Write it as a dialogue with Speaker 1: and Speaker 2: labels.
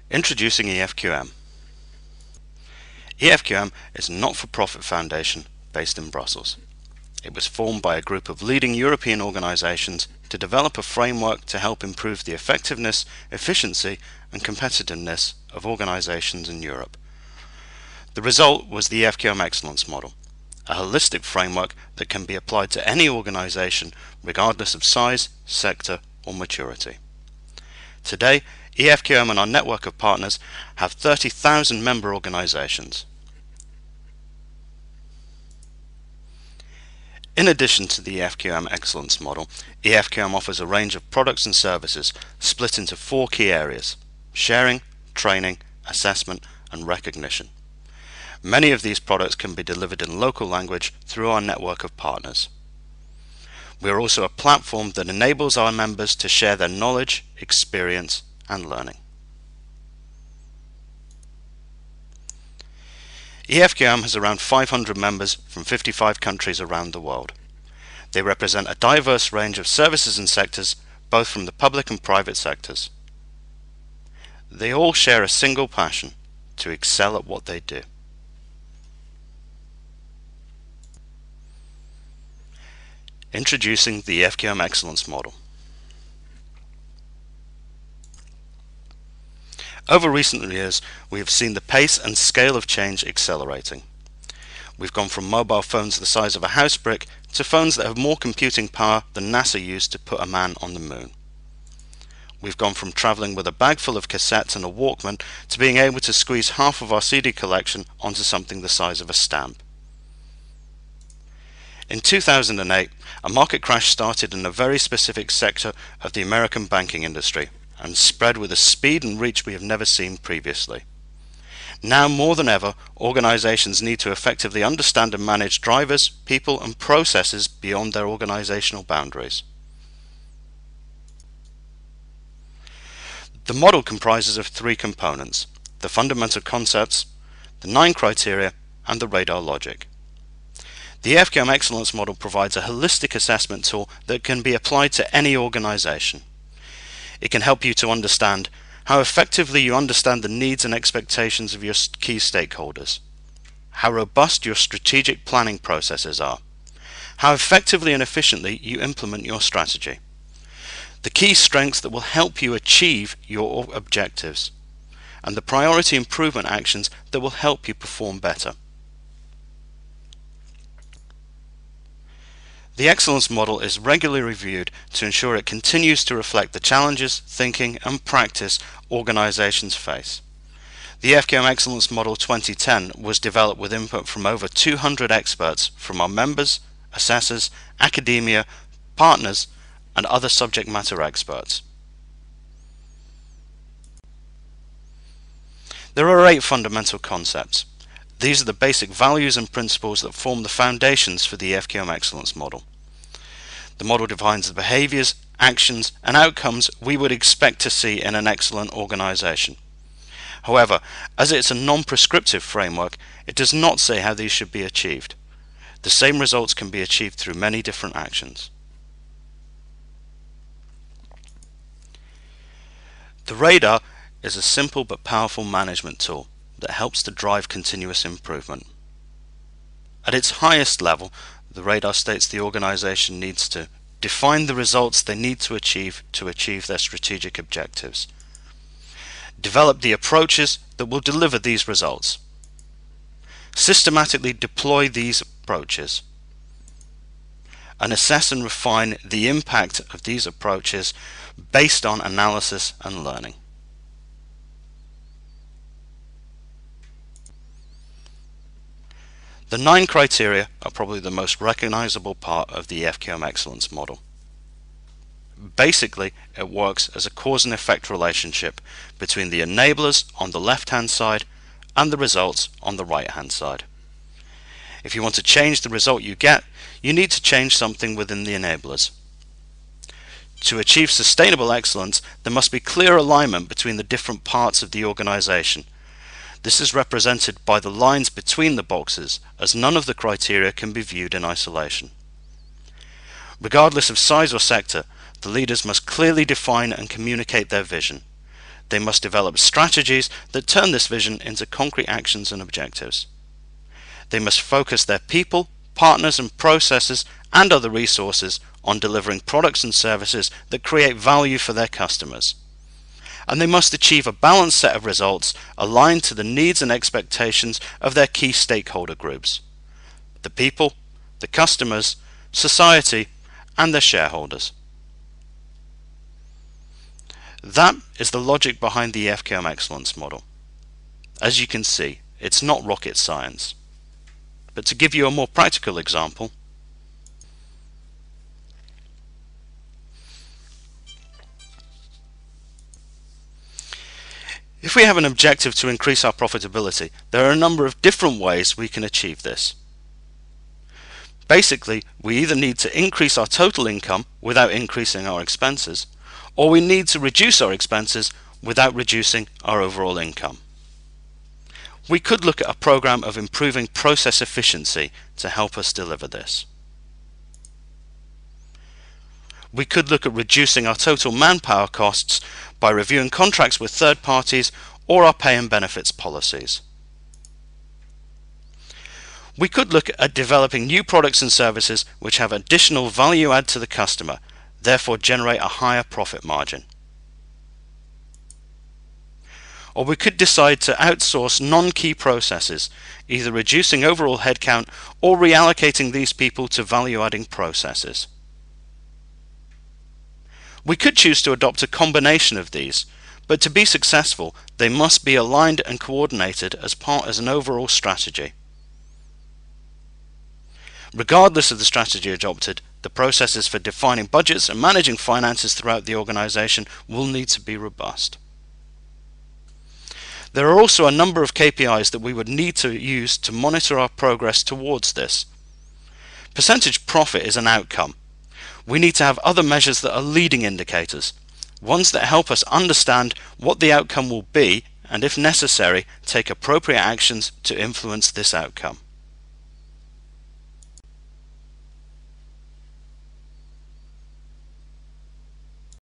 Speaker 1: Introducing EFQM. EFQM is a not-for-profit foundation based in Brussels. It was formed by a group of leading European organizations to develop a framework to help improve the effectiveness, efficiency and competitiveness of organizations in Europe. The result was the EFQM Excellence Model, a holistic framework that can be applied to any organization regardless of size, sector or maturity. Today, EFQM and our network of partners have 30,000 member organizations. In addition to the EFQM Excellence Model, EFQM offers a range of products and services split into 4 key areas: sharing, training, assessment and recognition. Many of these products can be delivered in local language through our network of partners. We are also a platform that enables our members to share their knowledge, experience and learning. EFQM has around 500 members from 55 countries around the world. They represent a diverse range of services and sectors, both from the public and private sectors. They all share a single passion: to excel at what they do. Introducing the EFQM Excellence Model. Over recent years, we have seen the pace and scale of change accelerating. We've gone from mobile phones the size of a house brick to phones that have more computing power than NASA used to put a man on the moon. We've gone from traveling with a bag full of cassettes and a Walkman to being able to squeeze half of our CD collection onto something the size of a stamp. In 2008, a market crash started in a very specific sector of the American banking industry and spread with a speed and reach we have never seen previously. Now more than ever, organizations need to effectively understand and manage drivers, people and processes beyond their organizational boundaries. The model comprises of 3 components: the fundamental concepts, the 9 criteria and the radar logic. The EFQM Excellence Model provides a holistic assessment tool that can be applied to any organization. It can help you to understand how effectively you understand the needs and expectations of your key stakeholders, how robust your strategic planning processes are, how effectively and efficiently you implement your strategy, the key strengths that will help you achieve your objectives, and the priority improvement actions that will help you perform better. The Excellence Model is regularly reviewed to ensure it continues to reflect the challenges, thinking and practice organizations face. The EFQM Excellence Model 2010 was developed with input from over 200 experts from our members, assessors, academia, partners and other subject matter experts. There are 8 fundamental concepts. These are the basic values and principles that form the foundations for the EFQM Excellence Model. The model defines the behaviors, actions and outcomes we would expect to see in an excellent organization. However, as it's a non-prescriptive framework, it does not say how these should be achieved. The same results can be achieved through many different actions. The radar is a simple but powerful management tool that helps to drive continuous improvement. At its highest level, the radar states the organization needs to define the results they need to achieve their strategic objectives, develop the approaches that will deliver these results, systematically deploy these approaches, and assess and refine the impact of these approaches based on analysis and learning. The 9 criteria are probably the most recognizable part of the EFQM Excellence Model. Basically, it works as a cause and effect relationship between the enablers on the left-hand side and the results on the right-hand side. If you want to change the result you get, you need to change something within the enablers. To achieve sustainable excellence, there must be clear alignment between the different parts of the organization. This is represented by the lines between the boxes, as none of the criteria can be viewed in isolation. Regardless of size or sector, the leaders must clearly define and communicate their vision. They must develop strategies that turn this vision into concrete actions and objectives. They must focus their people, partners and processes and other resources on delivering products and services that create value for their customers. And they must achieve a balanced set of results aligned to the needs and expectations of their key stakeholder groups: the people, the customers, society, and their shareholders. That is the logic behind the EFQM Excellence Model. As you can see, it's not rocket science. But to give you a more practical example, if we have an objective to increase our profitability, there are a number of different ways we can achieve this. Basically, we either need to increase our total income without increasing our expenses, or we need to reduce our expenses without reducing our overall income. We could look at a program of improving process efficiency to help us deliver this. We could look at reducing our total manpower costs by reviewing contracts with third parties or our pay and benefits policies. We could look at developing new products and services which have additional value add to the customer, therefore generate a higher profit margin. Or we could decide to outsource non-key processes, either reducing overall headcount or reallocating these people to value-adding processes. We could choose to adopt a combination of these, but to be successful, they must be aligned and coordinated as an overall strategy. Regardless of the strategy adopted, the processes for defining budgets and managing finances throughout the organization will need to be robust. There are also a number of KPIs that we would need to use to monitor our progress towards this. Percentage profit is an outcome. We need to have other measures that are leading indicators, ones that help us understand what the outcome will be and, if necessary, take appropriate actions to influence this outcome.